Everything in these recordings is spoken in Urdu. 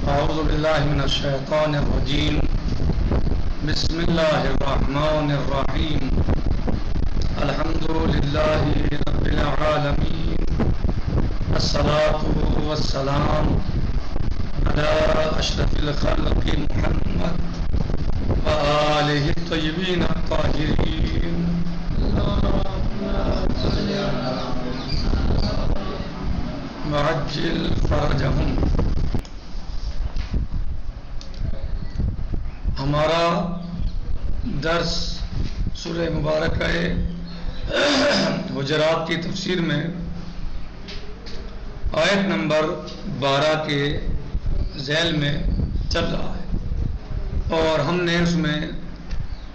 أعوذ بالله من الشيطان الرجيم. بسم الله الرحمن الرحيم. الحمد لله رب العالمين. الصلاة والسلام على أشرف الخلق محمد وآله الطيبين الطاهرين. وعجل فرجهم. ہمارا درس سورہ مبارکہ حجرات کی تفسیر میں آیت نمبر 12 کے ذیل میں چل رہا ہے، اور ہم نے اس میں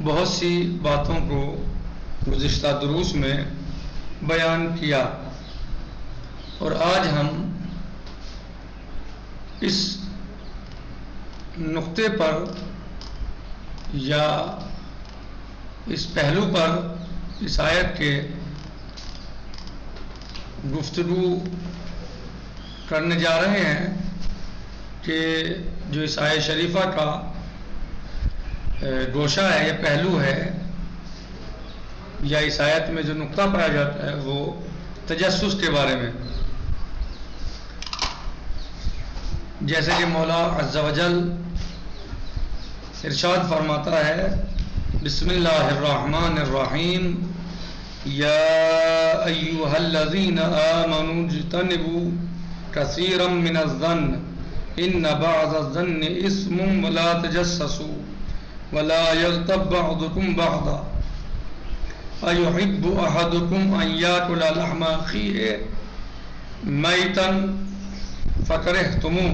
بہت سی باتوں کو گزشتہ دروس میں بیان کیا، اور آج ہم اس نقطے پر یا اس پہلو پر اس آیت کے گفتگو کرنے جا رہے ہیں کہ جو اس آیت شریفہ کا گوشہ ہے یا پہلو ہے، یا اس آیت میں جو نقطہ پایا جاتا ہے وہ تجسس کے بارے میں، جیسے کہ مولا عز و جل ارشاد فرماتا ہے، بسم اللہ الرحمن الرحیم، یا ایہا الذین آمنوا اجتنبوا کثیرا من الظن ان بعض الظن اسم ولا تجسسوا ولا یغتب بعضکم بعضا ایحب احدکم ان یاکل لحم اخیہ میتا فکرہتموہ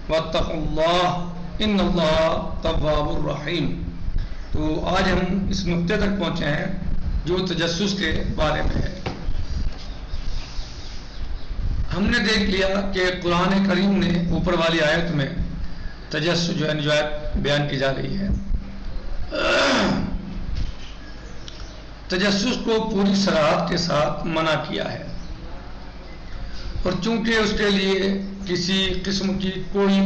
واتقوا اللہ ان اللہ تواب الرحیم۔ تو آج ہم اس نقطے تک پہنچے ہیں جو تجسس کے بارے میں ہے۔ ہم نے دیکھ لیا کہ قرآن کریم نے اوپر والی آیت میں تجسس جو آیت بیان کی جا رہی ہے، تجسس کو پوری صراحت کے ساتھ منع کیا ہے، اور چونکہ اس کے لیے کسی قسم کی کوئی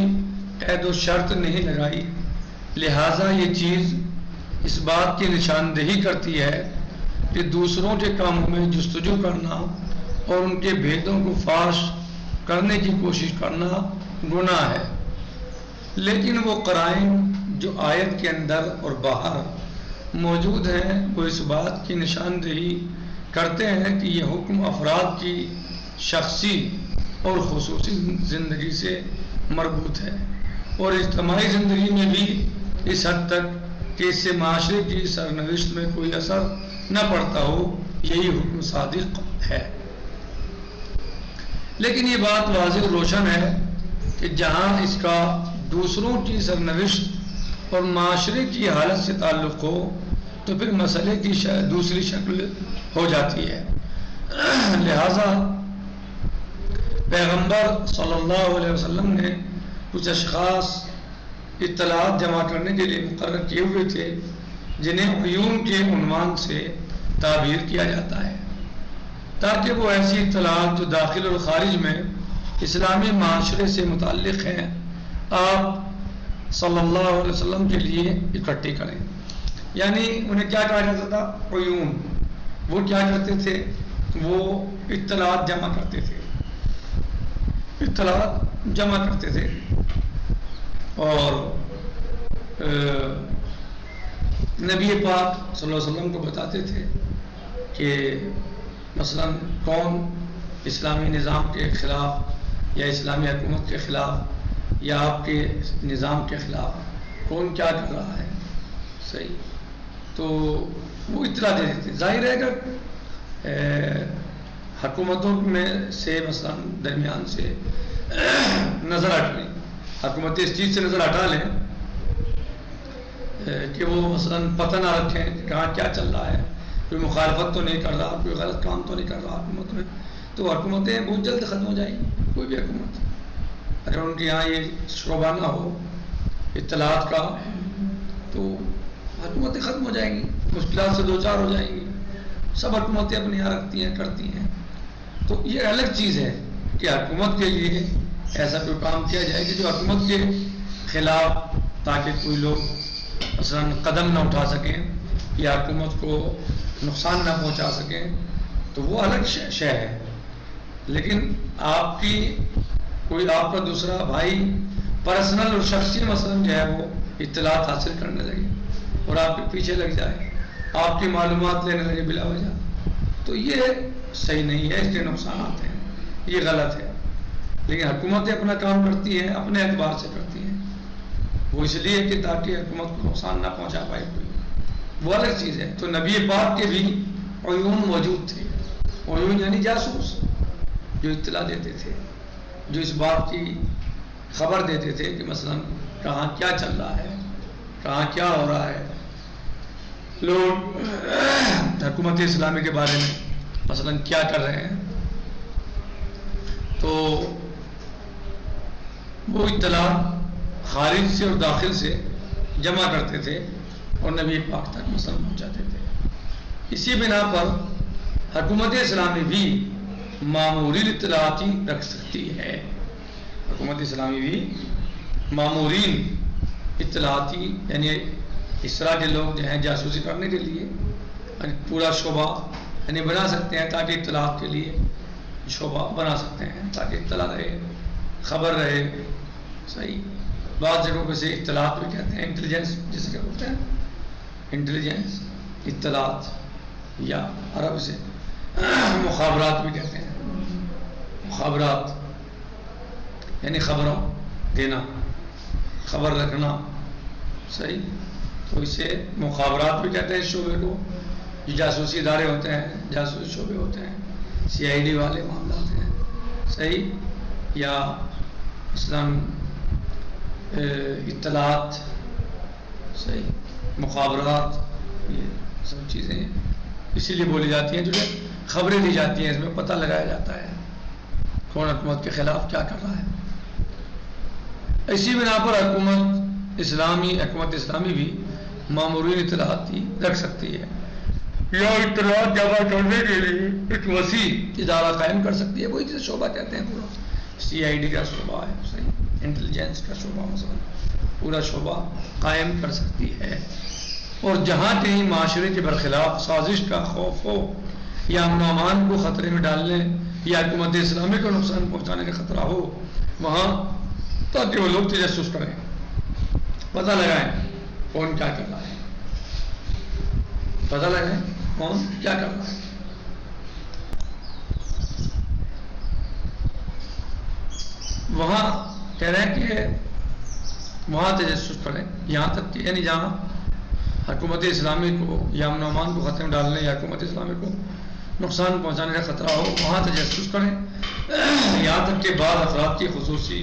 قید و شرط نہیں لگائی، لہٰذا یہ چیز اس بات کی نشاندہی کرتی ہے کہ دوسروں کے کاموں میں جستجو کرنا اور ان کے بھیدوں کو فاش کرنے کی کوشش کرنا گناہ ہے، لیکن وہ قرائن جو آیت کے اندر اور باہر موجود ہیں وہ اس بات کی نشاندہی کرتے ہیں کہ یہ حکم افراد کی شخصی اور خصوصی زندگی سے مربوط ہے، اور اجتماعی زندگی میں بھی اس حد تک کہ اس سے معاشرے کی سرنوشت میں کوئی اثر نہ پڑتا ہو، یہی حکم صادق ہے۔ لیکن یہ بات واضح روشن ہے کہ جہاں اس کا دوسروں کی سرنوشت اور معاشرے کی حالت سے تعلق ہو تو پھر مسئلے کی دوسری شکل ہو جاتی ہے۔ لہذا پیغمبر صلی اللہ علیہ وسلم نے کچھ اشخاص اطلاعات جمع کرنے کے لیے مقرر کیے ہوئے تھے جنہیں عیون کے عنوان سے تعبیر کیا جاتا ہے، تاکہ وہ ایسی اطلاعات جو داخل اور خارج میں اسلامی معاشرے سے متعلق ہیں آپ صلی اللہ علیہ وسلم کے لیے اکٹھی کریں۔ یعنی انہیں کیا کہا جاتا تھا؟ عیون۔ وہ کیا کرتے تھے؟ وہ اطلاعات جمع کرتے تھے، اطلاعات جمع کرتے تھے، اور نبی پاک صلی اللہ علیہ وسلم کو بتاتے تھے کہ مثلا کون اسلامی نظام کے خلاف یا اسلامی حکومت کے خلاف یا آپ کے نظام کے خلاف کون کیا کر رہا ہے، صحیح، تو وہ اطلاع دے دیتے۔ ظاہر ہے اگر حکومتوں میں سے مثلا درمیان سے نظر ہٹ لیں، حکومتیں اس چیز سے نظر ہٹا لیں کہ وہ مثلا پتہ نہ رکھیں کہ کہاں کیا چل رہا ہے، کوئی مخالفت تو نہیں کر رہا، کوئی غلط کام تو نہیں کر رہا حکومت میں، تو حکومتیں بہت جلد ختم ہو جائیں گی۔ کوئی بھی حکومت اگر ان کے یہاں یہ شعبہ نہ ہو اطلاعات کا تو حکومتیں ختم ہو جائیں گی، مشکلات سے دو چار ہو جائیں گی۔ سب حکومتیں اپنے یہاں رکھتی ہیں، کرتی ہیں، تو یہ الگ چیز ہے کہ حکومت کے لیے ایسا کوئی کام کیا جائے کہ جو حکومت کے خلاف، تاکہ کوئی لوگ مثلاً قدم نہ اٹھا سکیں یا حکومت کو نقصان نہ پہنچا سکیں، تو وہ الگ شے ہے. لیکن آپ کا دوسرا بھائی پرسنل اور شخصی مثلاً جو ہے وہ اطلاعات حاصل کرنے لگے اور آپ کے پیچھے لگ جائے، آپ کی معلومات لینے لگے بلا وجہ، تو یہ صحیح نہیں ہے، اس کے نقصانات ہیں، یہ غلط ہے. لیکن حکومتیں اپنا کام کرتی ہیں، اپنے اعتبار سے کرتی ہیں، وہ اس لیے کہ تاکہ حکومت کو نقصان نہ پہنچا پائے کوئی، وہ الگ چیز ہے. تو نبی پاک کے بھی عیون موجود تھے. عیون یعنی جاسوس، جو اطلاع دیتے تھے، جو اس بات کی خبر دیتے تھے کہ مثلا کہاں کیا چل رہا ہے، کہاں کیا ہو رہا ہے. لوگ حکومت اسلامی کے بارے میں مثلا کیا کر رہے ہیں، تو وہ اطلاع خارج سے اور داخل سے جمع کرتے تھے اور نبی پاک تک مثلا پہنچاتے تھے. اسی بنا پر حکومت اسلامی بھی مامورین اطلاعاتی رکھ سکتی ہے. حکومت اسلامی بھی مامورین اطلاعاتی، یعنی اس طرح کے لوگ جو ہیں جاسوسی کرنے کے لیے پورا شعبہ یعنی بنا سکتے ہیں، تاکہ اطلاعات کے لیے شعبہ بنا سکتے ہیں، تاکہ اطلاع رہے، خبر رہے. صحیح. بعض جگہوں پہ سے اطلاعات بھی کہتے ہیں، انٹیلیجنس جسے کیا بولتے ہیں، انٹیلیجنس، اطلاعات، یا عرب سے مخابرات بھی کہتے ہیں. مخابرات یعنی خبروں دینا، خبر رکھنا. صحیح. تو اسے مخابرات بھی کہتے ہیں اس شعبے کو. جو جاسوسی ادارے ہوتے ہیں، جاسوسی شعبے ہوتے ہیں، CID والے معاملات ہیں. صحیح. یا اسلام اطلاعات، صحیح، مخابرات، یہ سب چیزیں اسی لیے بولی جاتی ہیں، جو کہ خبریں دی جاتی ہیں، اس میں پتہ لگایا جاتا ہے کون حکومت کے خلاف کیا کر رہا ہے. اسی بنا پر حکومت اسلامی بھی مامورین اطلاعاتی رکھ سکتی ہے، یا اطلاعات جمع کرنے کے لیے ایک وسیع ادارہ قائم کر سکتی ہے. وہی جسے شعبہ کہتے ہیں، پورا CID کا شعبہ ہے، صحیح، انٹیلیجنس کا شعبہ مثلا پورا شعبہ قائم کر سکتی ہے. اور جہاں کہیں معاشرے کے برخلاف سازش کا خوف ہو یا امن و امان کو خطرے میں ڈالنے یا حکومت اسلامی کو نقصان پہنچانے کا خطرہ ہو، وہاں تاکہ وہ لوگ تجسس کریں، پتہ لگائیں کون کیا کر رہا ہے، پتہ لگائیں کون کیا کر رہا ہے. وہاں کہہ رہے ہیں کہ وہاں تجسس کریں، یہاں تک کہ یعنی جہاں حکومت اسلامی کو یا امن و امان کو خطرے میں ڈالنے یا حکومت اسلامی کو نقصان پہنچانے کا خطرہ ہو، وہاں تجسس کریں. یہاں تک کہ بعض افراد کی خصوصی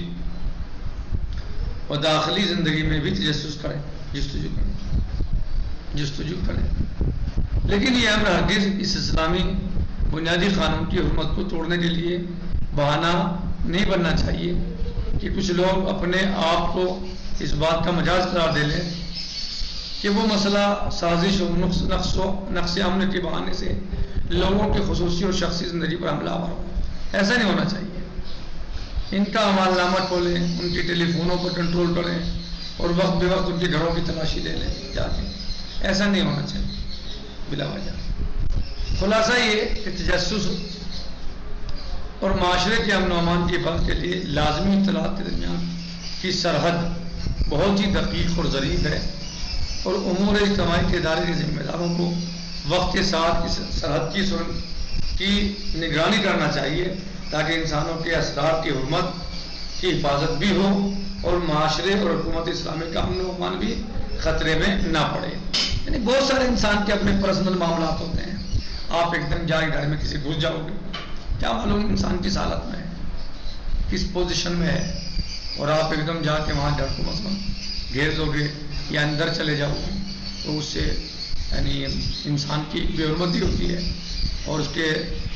اور داخلی زندگی میں بھی تجسس کریں، جستجو کریں. لیکن یہ امر ہرگز اس اسلامی بنیادی قانون کی حرمت کو توڑنے کے لیے بہانہ نہیں بننا چاہیے کہ کچھ لوگ اپنے آپ کو اس بات کا مجاز قرار دے لیں کہ وہ مسئلہ سازش اور نقص امن کے بہانے سے لوگوں کی خصوصی اور شخصی زندگی پر حملہ آور ہو. ایسا نہیں ہونا چاہیے. ان کا عمال نامہ کھولیں، ان کے ٹیلی فونوں پر کنٹرول کریں اور وقت بے وقت ان کے گھروں کی تلاشی لے لیں جا کے. ایسا نہیں ہونا چاہیے بلا وجہ. خلاصہ یہ کہ تجسس اور معاشرے کے امن و امان کی حفاظت کے لیے لازمی اطلاعات کے درمیان کی سرحد بہت ہی دقیق اور ظریف ہے، اور امور اجتماعی کے ادارے کے ذمہ داروں کو وقت کے ساتھ اس سرحد کی نگرانی کرنا چاہیے، تاکہ انسانوں کے اسرار کی حرمت کی حفاظت بھی ہو اور معاشرے اور حکومت اسلامی کا امن و امان بھی خطرے میں نہ پڑے. یعنی بہت سارے انسان کے اپنے پرسنل معاملات ہوتے ہیں. آپ ایک دم جائے گھر میں کسی گھس جاؤ گے، کیا معلوم انسان کس حالت میں ہے، کس پوزیشن میں ہے، اور آپ ایک دم جا کے وہاں گھر کو مثلا گھیر دو گے یا اندر چلے جاؤ گے، تو اس سے یعنی انسان کی بے حرمتی ہوتی ہے. اور اس کے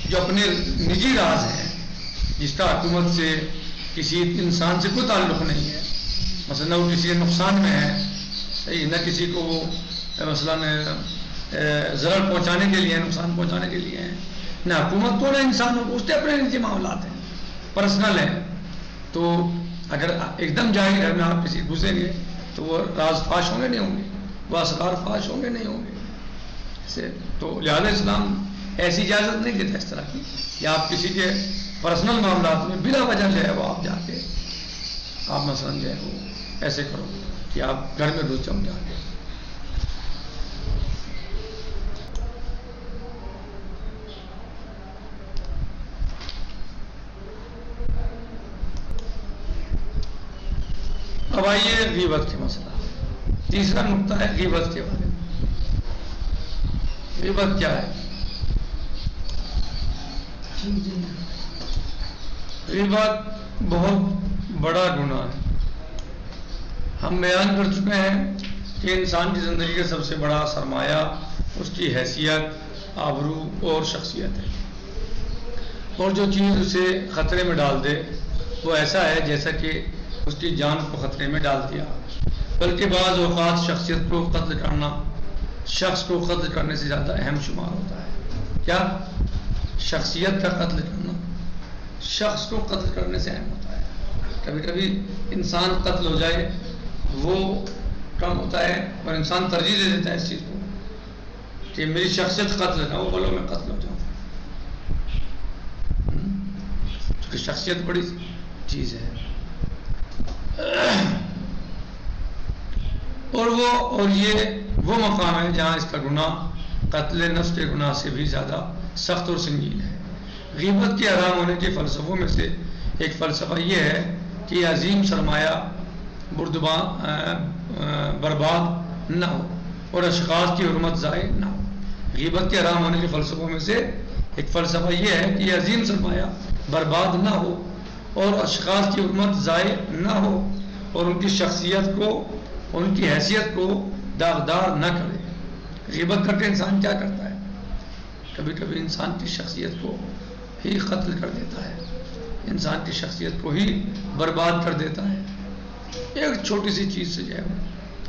جو اپنے نجی راز ہیں، جس کا حکومت سے کسی انسان سے کوئی تعلق نہیں ہے، مثلا نہ وہ کسی کے نقصان میں ہے، صحیح، نہ کسی کو وہ مثلا ضرر پہنچانے کے لیے، نقصان پہنچانے کے لیے ہیں، نہ حکومت کو نہ انسانوں کو، اس کے اپنے نجی معاملات ہیں، پرسنل ہیں. تو اگر ایک دم جائے گھر میں آپ کسی گھسیں گے تو وہ راز فاش ہوں گے نہیں ہوں گے، وہ اسرار فاش ہوں گے نہیں ہوں گے. تو لہٰذا اسلام ایسی اجازت نہیں دیتا اس طرح کی کہ آپ کسی کے پرسنل معاملات میں بلا وجہ جو ہے وہ آپ جا کے آپ مثلاً جو ہے وہ ایسے کرو کہ آپ گھر میں گھس جاؤ جا کے. اب آئیے غیبت کے مسئلہ. تیسرا نقطہ ہے غیبت کے بارے میں. غیبت کیا ہے؟ غیبت بہت بڑا گناہ ہے. ہم بیان کر چکے ہیں کہ انسان کی زندگی کا سب سے بڑا سرمایہ اس کی حیثیت، آبرو اور شخصیت ہے. اور جو چیز اسے خطرے میں ڈال دے وہ ایسا ہے جیسا کہ اس کی جان کو خطرے میں ڈال دیا. بلکہ بعض اوقات شخصیت کو قتل کرنا شخص کو قتل کرنے سے زیادہ اہم شمار ہوتا ہے. کیا؟ شخصیت کا قتل کرنا شخص کو قتل کرنے سے اہم ہوتا ہے. کبھی کبھی انسان قتل ہو جائے وہ کم ہوتا ہے اور انسان ترجیح دے دیتا ہے اس چیز کو کہ میری شخصیت قتل نہ ہو، بولو میں قتل ہو جاؤں. کیونکہ شخصیت بڑی چیز ہے. اور یہ وہ مقام ہے جہاں اس کا گناہ قتل نفس کے گناہ سے بھی زیادہ سخت اور سنگین ہے. غیبت کے حرام ہونے کے فلسفوں میں سے ایک فلسفہ یہ ہے کہ عظیم سرمایہ برباد نہ ہو اور اشخاص کی حرمت ضائع نہ ہو. غیبت کے حرام ہونے کے فلسفوں میں سے ایک فلسفہ یہ ہے کہ عظیم سرمایہ برباد نہ ہو اور اشخاص کی حرمت ضائع نہ ہو اور ان کی شخصیت کو ان کی حیثیت کو داغدار نہ کرے. غیبت کر کے انسان کیا کرتا ہے؟ کبھی کبھی انسان کی شخصیت کو ہی قتل کر دیتا ہے، انسان کی شخصیت کو ہی برباد کر دیتا ہے. ایک چھوٹی سی چیز سے جو ہے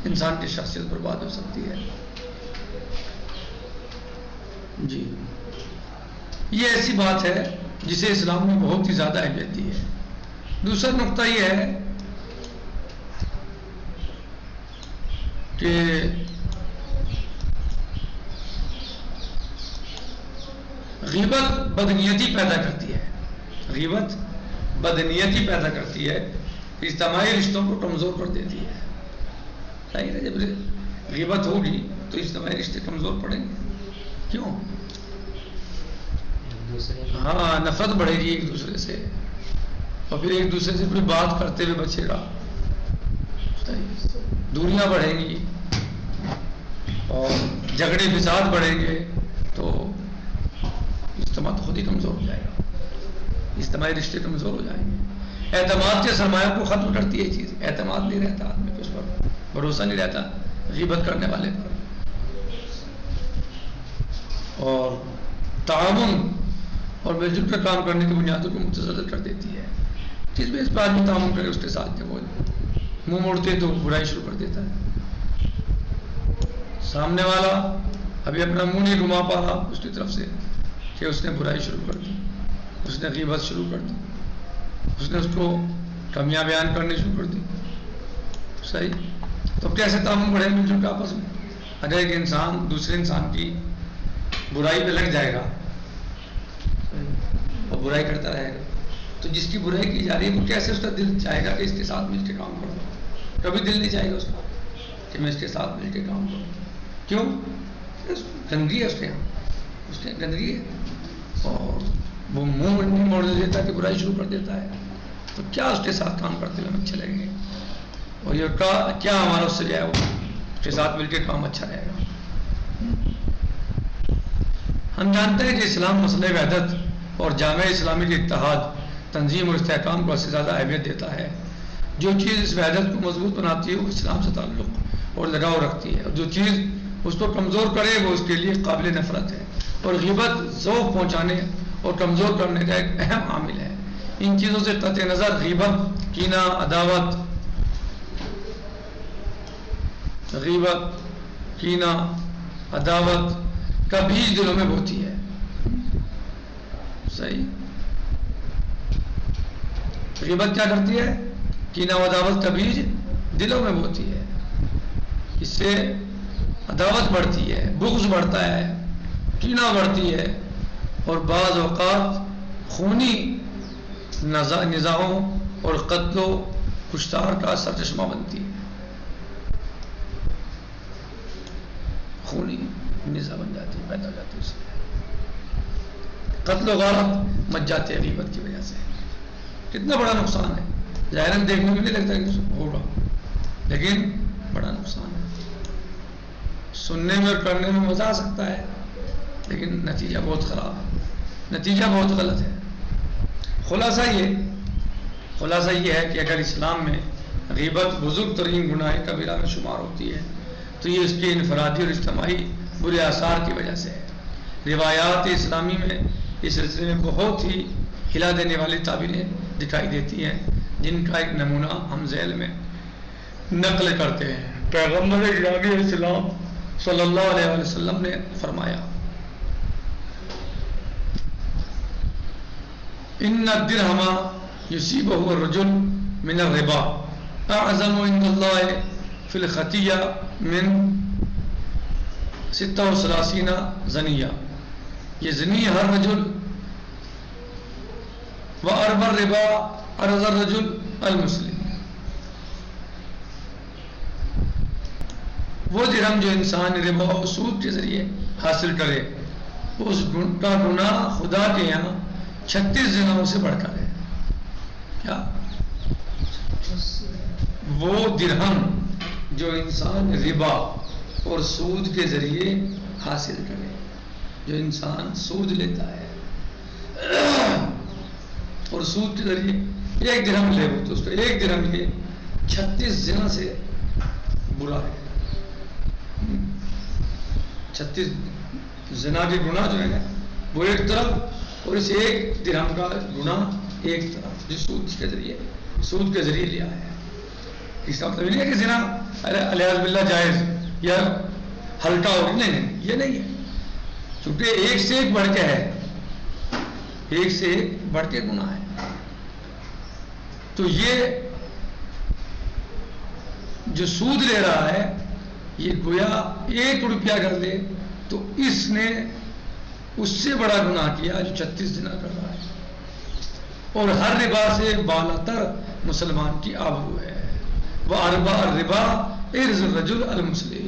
انسان کی شخصیت برباد ہو سکتی ہے. جی، یہ ایسی بات ہے جسے اسلام نے بہت ہی زیادہ اہمیت دی ہے. دوسرا نقطہ یہ ہے کہ غیبت بدنیتی پیدا کرتی ہے. غیبت بدنیتی پیدا کرتی ہے، اجتماعی رشتوں کو کمزور کر دیتی ہے. صحیح ہے، جب غیبت ہوگی تو اجتماعی رشتے کمزور پڑیں گے. کیوں؟ ہاں، نفرت بڑھے گی ایک دوسرے سے اور پھر ایک دوسرے سے کوئی بات کرتے ہوئے بچے گا. دوریاں بڑھیں گی اور جھگڑے فساد بڑھیں گے تو اجتماع تو خود ہی کمزور ہو جائے گا، اجتماعی رشتے کمزور ہو جائیں گے. اعتماد کے سرمایہ کو ختم کرتی ہے چیز. اعتماد نہیں رہتا آدمی کو، اس پر بھروسہ نہیں رہتا غیبت کرنے والے پر. اور تعاون اور مل جل کر کام کرنے کی بنیادوں کو متزلزل کر دیتی ہے. جس میں اس پر آدمی تعاون کرے اس کے ساتھ جب وہ منہ موڑتے تو برائی شروع کر دیتا ہے. سامنے والا ابھی اپنا منہ نہیں گھما پا رہا اس کی طرف سے کہ اس نے برائی شروع کر دی، اس نے غیبت شروع کر دی، اس نے اس کو کمیاں بیان کرنی شروع کر دی. صحیح، تو کیسے تعاون بڑھے مل جل کے آپس میں؟ اگر ایک انسان دوسرے انسان کی برائی پہ لگ جائے گا اور برائی کرتا رہے گا تو جس کی برائی کی جا رہی ہے وہ کیسے اس کا دل چاہے گا کہ اس کے ساتھ مل کے کام کروں؟ کبھی دل نہیں چاہے گا اس کا کہ میں اس کے ساتھ مل کے کام کروں. کیوں؟ گندگی ہے اس کے یہاں، اس کے گندگی ہے اور وہ منہ نہیں موڑ دیتا کہ برائی شروع کر دیتا ہے. تو کیا اس کے ساتھ کام کرتے ہوئے ہم اچھے لگیں گے؟ اور یہ کیا ہمارا اس سے جو ہے وہ اس کے ساتھ مل کے کام اچھا رہے گا؟ ہم جانتے ہیں کہ اسلام مسئلہ وحدت اور جامع اسلامی کے اتحاد، تنظیم اور استحکام کو سے زیادہ اہمیت دیتا ہے. جو چیز اس وحدت کو مضبوط بناتی ہے وہ اسلام سے تعلق اور لگاؤ رکھتی ہے، اور جو چیز اس کو کمزور کرے وہ اس کے لیے قابل نفرت ہے. اور غیبت ذوق پہنچانے اور کمزور کرنے کا ایک اہم عامل ہے. ان چیزوں سے قطع نظر غیبت، کینہ، عداوت، غیبت، کینہ، عداوت کا بیج دلوں میں بوتی ہے. صحیح. غیبت کیا کرتی ہے؟ کینہ و عداوت کا بیج دلوں میں بوتی ہے، اس سے عداوت بڑھتی ہے، بغض بڑھتا ہے، کینہ بڑھتی ہے، اور بعض اوقات خونی نزاعوں اور قتل و کشتار کا سرچشمہ بنتی ہے، خونی نزاع بن جاتی ہے، پیدا ہو جاتی ہے، اس سے قتل و غارت مچ جاتے ہیں غیبت کی وجہ سے۔ کتنا بڑا نقصان ہے، ظاہراً دیکھنے میں نہیں لگتا کہ ہوگا، لیکن بڑا نقصان ہے۔ سننے میں اور کرنے میں مزہ آ سکتا ہے، لیکن نتیجہ بہت خراب ہے، نتیجہ بہت غلط ہے۔ خلاصہ یہ ہے کہ اگر اسلام میں غیبت بزرگ ترین گناہ کبیرہ میں شمار ہوتی ہے تو یہ اس کے انفرادی اور اجتماعی برے آثار کی وجہ سے ہے۔ روایات اسلامی میں اس سلسلے میں بہت ہی ہلا دینے والی تعبیریں دکھائی دیتی ہیں، جن کا ایک نمونہ ہم ذیل میں نقل کرتے ہیں۔ پیغمبر الہی علیہ السلام صلی اللہ علیہ وسلم نے فرمایا، ان الدرہم یصیبہ الرجل من الربا اعظم عند اللہ فی الخطیہ من 36 زنیہ، یہ زنی ہر رجل و ارب الربا ارز الرجل المسلم، وہ درہم جو انسان ربا و سود کے ذریعے حاصل کرے اس کا گناہ خدا کے یہاں 36 زناؤں سے بڑھ کر ہے۔ کیا؟ وہ درہم جو انسان ربا اور سود کے ذریعے حاصل کرے، جو انسان سود لیتا ہے اور سود کے ذریعے ایک درہم لے وہ تو اس کا ایک درہم یہ 36 زنا سے برا ہے۔ 36 زنا کے گناہ جو ہے وہ ایک طرف، اور اس ایک درہم کا گناہ ایک طرف جو سود کے ذریعے لیا ہے۔ اس کا مطلب نہیں ہے کہ زنا الیاذ باللہ جائز یا ہلکا ہو، نہیں، یہ نہیں ہے، چونکہ ایک سے ایک بڑھ کے ہے، ایک سے ایک بڑھ کے گناہ ہے۔ تو یہ جو سود لے رہا ہے یہ گویا 1 روپیہ کر دے تو اس نے اس سے بڑا گناہ کیا جو 36 زنا کر رہا ہے، اور ہر ربا سے بالاتر مسلمان کی آبرو ہے۔ وَأَرْبَ الرِّبَا عِرْضُ الرَّجُلِ الْمُسْلِمِ،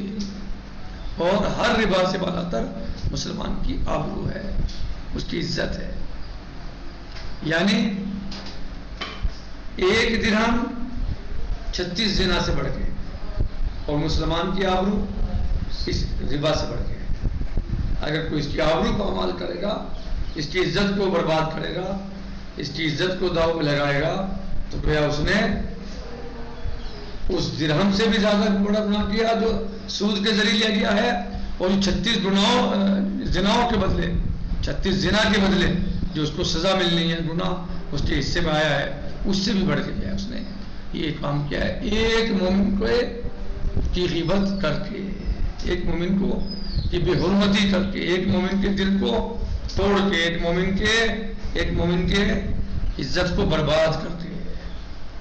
اور ہر ربا سے بالاتر مسلمان کی آبرو ہے، اس کی عزت ہے۔ یعنی ایک درہم 36 زنا سے بڑھ کے، اور مسلمان کی آبرو اس ربا سے بڑھ کے۔ اگر کوئی اس کی آبرو کو پامال کرے گا، اس کی عزت کو برباد کرے گا، اس کی عزت کو داؤ میں لگائے گا، تو گویا اس نے اس درہم سے بھی زیادہ بڑا گناہ کیا جو سود کے ذریعے لیا گیا ہے، اور 36 زناؤں کے بدلے، 36 زنا کے بدلے جو اس کو سزا ملنی ہے، گناہ اس کے حصے میں آیا ہے، اس سے بھی بڑھ کے کیا اس نے یہ کام کیا ہے۔ ایک مومن کو کی غیبت کر کے، ایک مومن کو کی بے حرمتی کر کے، ایک مومن کے دل کو توڑ کے، ایک مومن کے عزت کو برباد کر کے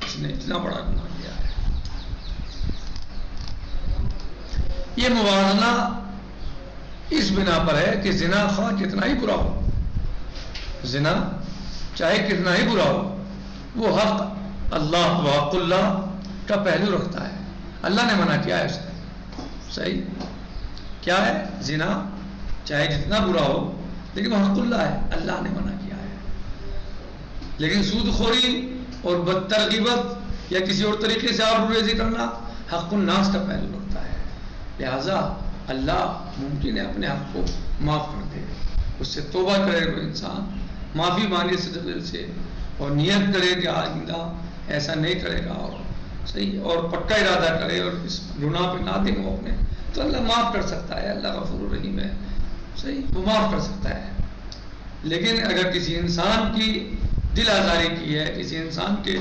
اس نے اتنا بڑا گناہ کیا ہے۔ یہ موازنہ اس بنا پر ہے کہ زنا خواہ کتنا ہی برا ہو، زنا چاہے کتنا ہی برا ہو، وہ حق اللہ و حق اللہ کا پہلو رکھتا ہے۔ اللہ نے منع کیا ہے اس کو، صحیح کیا ہے؟ زنا چاہے جتنا برا ہو لیکن وہ حق اللہ ہے، اللہ نے منع کیا ہے۔ لیکن سود خوری اور بدتر غیبت یا کسی اور طریقے سے آبروریزی کرنا حق الناس کا پہلو رکھتا ہے، لہذا اللہ ممکن ہے اپنے حق کو معاف کر دے، اس سے توبہ کرے وہ انسان، معافی مانگے سے دل سے، اور نیت کرے کہ آئندہ ایسا نہیں کرے گا، اور صحیح اور پکا ارادہ کرے اور اس گناہ پہ نادم ہو اپنے، تو اللہ معاف کر سکتا ہے، اللہ غفور رحیم ہے، صحیح وہ معاف کر سکتا ہے۔ لیکن اگر کسی انسان کی دل آزاری کی ہے، کسی انسان کے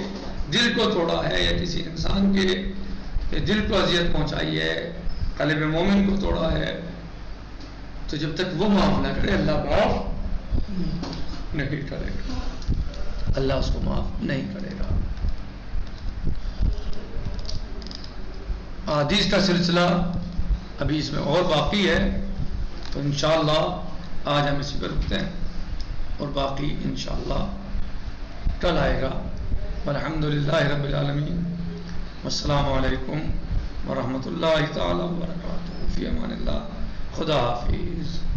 دل کو توڑا ہے، یا کسی انسان کے دل کو اذیت پہنچائی ہے، قلب مومن کو توڑا ہے، تو جب تک وہ معاف نہ کرے اللہ معاف نہیں کرے گا، اللہ اس کو معاف نہیں کرے گا۔ احادیث کا سلسلہ ابھی اس میں اور باقی ہے، تو انشاءاللہ آج ہم اسی پر رکتے ہیں اور باقی انشاءاللہ کل آئے گا۔ والحمدللہ رب العالمین، والسلام علیکم ورحمۃ اللہ تعالی وبرکاتہ، فی امان اللہ، خدا حافظ۔